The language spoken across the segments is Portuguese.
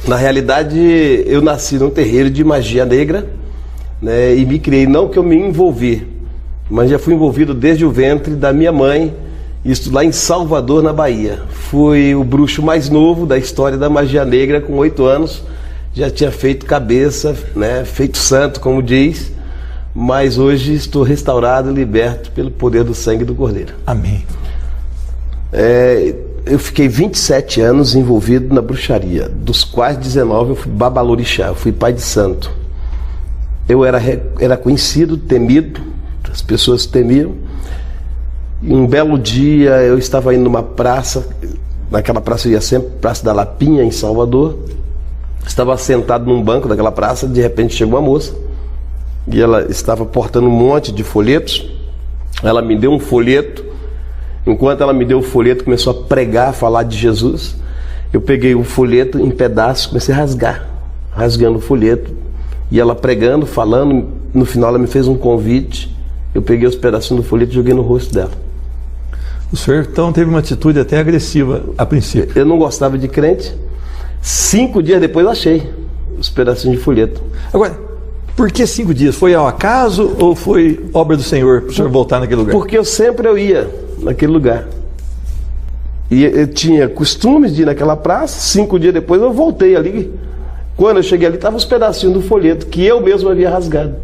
Na realidade, eu nasci num terreiro de magia negra, né, e me criei, não que eu me envolvi, mas já fui envolvido desde o ventre da minha mãe, isso lá em Salvador, na Bahia. Fui o bruxo mais novo da história da magia negra, com 8 anos, já tinha feito cabeça, né, feito santo, como diz, mas hoje estou restaurado e liberto pelo poder do sangue do Cordeiro. Amém. Eu fiquei 27 anos envolvido na bruxaria, dos quais 19 eu fui babalorixá, eu fui pai de santo. Eu era conhecido, temido, as pessoas temiam. E um belo dia eu estava indo numa praça, naquela praça eu ia sempre, Praça da Lapinha, em Salvador. Estava sentado num banco daquela praça, de repente chegou uma moça, e ela estava portando um monte de folhetos. Ela me deu um folheto. Enquanto ela me deu o folheto, começou a pregar, a falar de Jesus. Eu peguei o folheto em pedaços, comecei a rasgando o folheto. E ela pregando, falando, no final ela me fez um convite. Eu peguei os pedacinhos do folheto e joguei no rosto dela. O senhor então teve uma atitude até agressiva a princípio. Eu não gostava de crente. 5 dias depois eu achei os pedacinhos de folheto. Agora, por que 5 dias? Foi ao acaso ou foi obra do Senhor para o senhor voltar naquele lugar? Porque eu sempre ia naquele lugar. E eu tinha costumes de ir naquela praça. 5 dias depois eu voltei ali. Quando eu cheguei ali, estavam os pedacinhos do folheto que eu mesmo havia rasgado.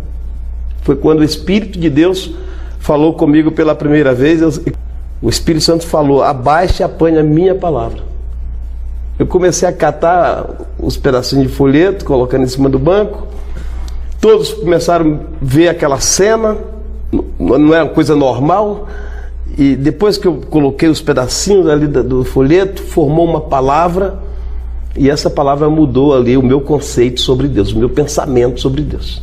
Foi quando o Espírito de Deus falou comigo pela primeira vez. O Espírito Santo falou: abaixe e apanhe a minha palavra. Eu comecei a catar os pedacinhos de folheto, colocando em cima do banco. Todos começaram a ver aquela cena, não era uma coisa normal. E depois que eu coloquei os pedacinhos ali do folheto, formou uma palavra, e essa palavra mudou ali o meu conceito sobre Deus, o meu pensamento sobre Deus.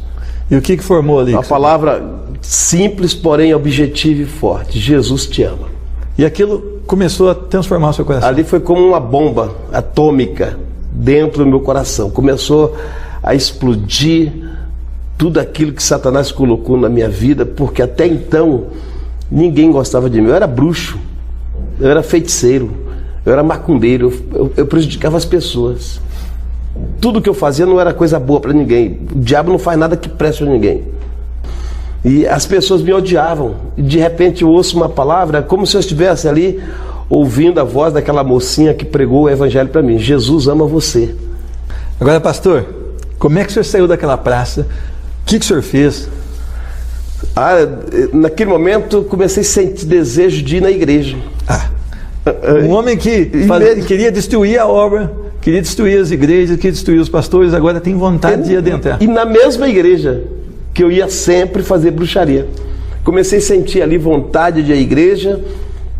E o que formou ali? Uma palavra simples, porém objetiva e forte: Jesus te ama. E aquilo começou a transformar o seu coração? Ali foi como uma bomba atômica dentro do meu coração. Começou a explodir tudo aquilo que Satanás colocou na minha vida, porque até então ninguém gostava de mim. Eu era bruxo, eu era feiticeiro, eu era macumbeiro, eu prejudicava as pessoas. Tudo que eu fazia não era coisa boa para ninguém. O diabo não faz nada que preste a ninguém. E as pessoas me odiavam. E de repente eu ouço uma palavra, como se eu estivesse ali ouvindo a voz daquela mocinha que pregou o evangelho para mim: Jesus ama você. Agora, pastor, como é que o senhor saiu daquela praça? O que o senhor fez? Naquele momento comecei a sentir desejo de ir na igreja. Um homem que queria destruir a obra, queria destruir as igrejas, queria destruir os pastores, agora tem vontade de adentrar. E na mesma igreja que eu ia sempre fazer bruxaria, comecei a sentir ali vontade de ir à igreja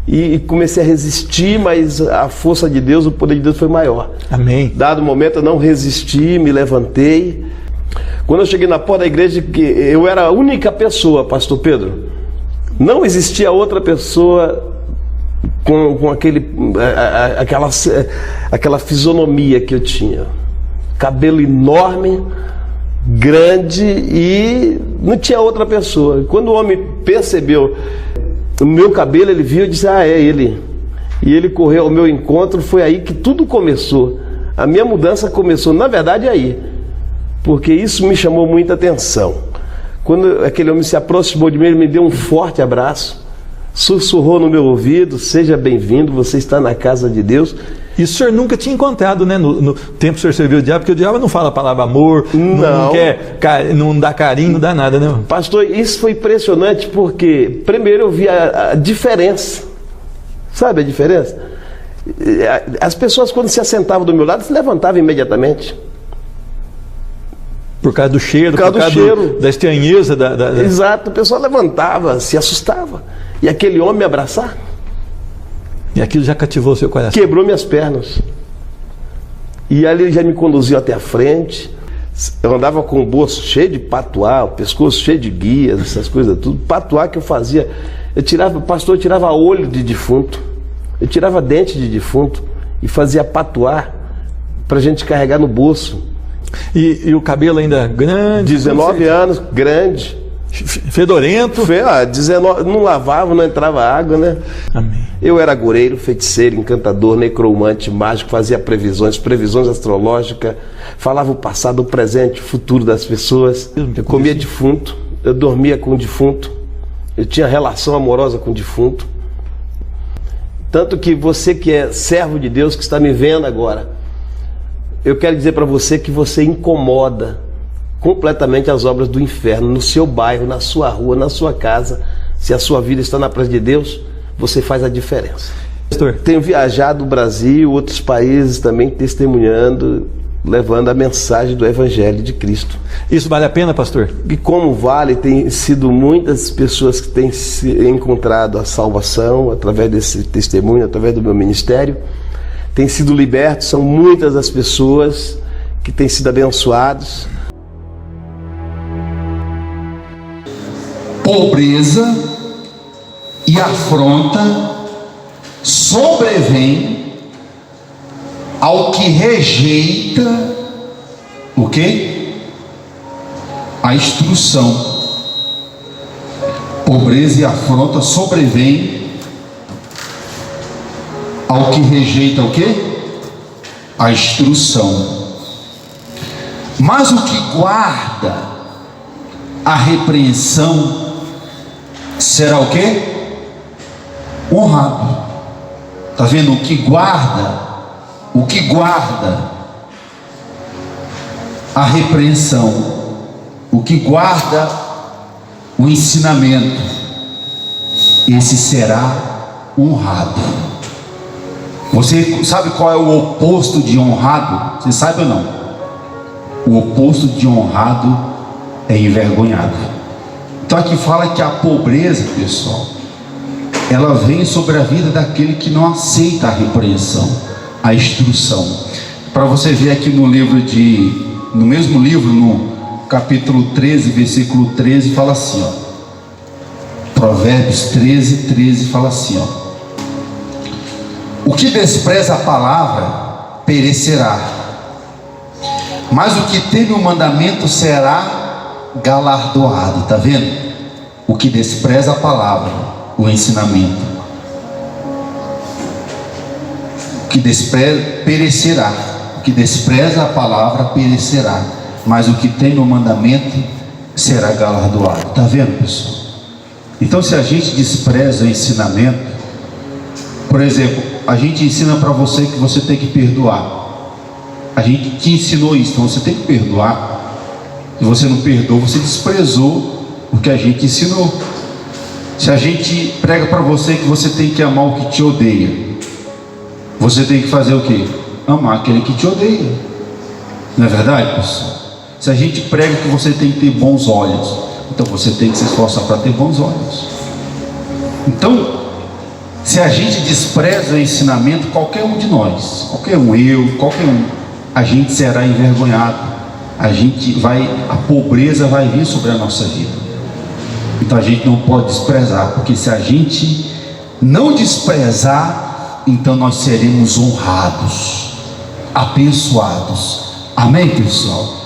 e comecei a resistir, mas a força de Deus, o poder de Deus foi maior. Amém. Dado o momento eu não resisti, me levantei. Quando eu cheguei na porta da igreja, que eu era a única pessoa, pastor Pedro, não existia outra pessoa com aquela fisionomia que eu tinha. Cabelo enorme, grande, e não tinha outra pessoa. Quando o homem percebeu o meu cabelo, ele viu e disse: ah, é ele. E ele correu ao meu encontro. Foi aí que tudo começou. A minha mudança começou, na verdade, aí. Porque isso me chamou muita atenção. Quando aquele homem se aproximou de mim, ele me deu um forte abraço, sussurrou no meu ouvido: seja bem-vindo, você está na casa de Deus. E o senhor nunca tinha encontrado, né, no tempo que o senhor serviu o diabo, porque o diabo não fala a palavra amor, não quer, não dá carinho, não dá nada, né? Pastor, isso foi impressionante, porque primeiro eu vi a diferença. Sabe a diferença? As pessoas, quando se assentavam do meu lado, se levantavam imediatamente. Por causa do cheiro, por causa da estranheza. Exato, o pessoal levantava, se assustava. E aquele homem me abraçar. E aquilo já cativou o seu coração. Quebrou minhas pernas. E ali ele já me conduziu até a frente. Eu andava com o bolso cheio de patuá, o pescoço cheio de guias, essas coisas tudo. Patuá que eu fazia. Pastor, eu tirava olho de defunto. Eu tirava dente de defunto e fazia patuá para a gente carregar no bolso. E o cabelo ainda grande? 19 anos, grande. Fedorento. 19, não lavava, não entrava água, né? Amém. Eu era agoureiro, feiticeiro, encantador, necromante, mágico, fazia previsões astrológicas, falava o passado, o presente, o futuro das pessoas. Eu comia defunto, eu dormia com o defunto, eu tinha relação amorosa com o defunto. Tanto que você que é servo de Deus, que está me vendo agora, eu quero dizer para você que você incomoda completamente as obras do inferno no seu bairro, na sua rua, na sua casa. Se a sua vida está na presença de Deus, você faz a diferença. Pastor, tenho viajado o Brasil, outros países também testemunhando, levando a mensagem do Evangelho de Cristo. Isso vale a pena, pastor? E como vale, tem sido muitas pessoas que têm se encontrado a salvação através desse testemunho, através do meu ministério, têm sido libertos, são muitas as pessoas que têm sido abençoados. Pobreza e afronta sobrevém ao que rejeita o quê? A instrução. Pobreza e afronta sobrevém ao que rejeita o quê? A instrução. Mas o que guarda a repreensão será o quê? Honrado. Está vendo? O que guarda a repreensão, o que guarda o ensinamento, esse será honrado. Você sabe qual é o oposto de honrado? Você sabe ou não? O oposto de honrado é envergonhado. Então aqui fala que a pobreza, pessoal, ela vem sobre a vida daquele que não aceita a repreensão, a instrução. Para você ver aqui no mesmo livro, no capítulo 13, versículo 13, fala assim, ó. Provérbios 13, 13 fala assim, ó. O que despreza a palavra perecerá, mas o que teme o mandamento será galardoado. Está vendo? O que despreza a palavra, o ensinamento, o que despreza perecerá, o que despreza a palavra perecerá, mas o que tem no mandamento será galardoado. Está vendo, pessoal? Então, se a gente despreza o ensinamento, por exemplo, a gente ensina para você que você tem que perdoar. A gente te ensinou isso, então você tem que perdoar. Se você não perdoa, você desprezou o que a gente ensinou. Se a gente prega para você que você tem que amar o que te odeia, você tem que fazer o quê? Amar aquele que te odeia. Não é verdade, pessoal? Se a gente prega que você tem que ter bons olhos, então você tem que se esforçar para ter bons olhos. Então, se a gente despreza o ensinamento, qualquer um de nós, qualquer um, a gente será envergonhado. A pobreza vai vir sobre a nossa vida. Então a gente não pode desprezar, porque se a gente não desprezar, então nós seremos honrados, abençoados. Amém, pessoal?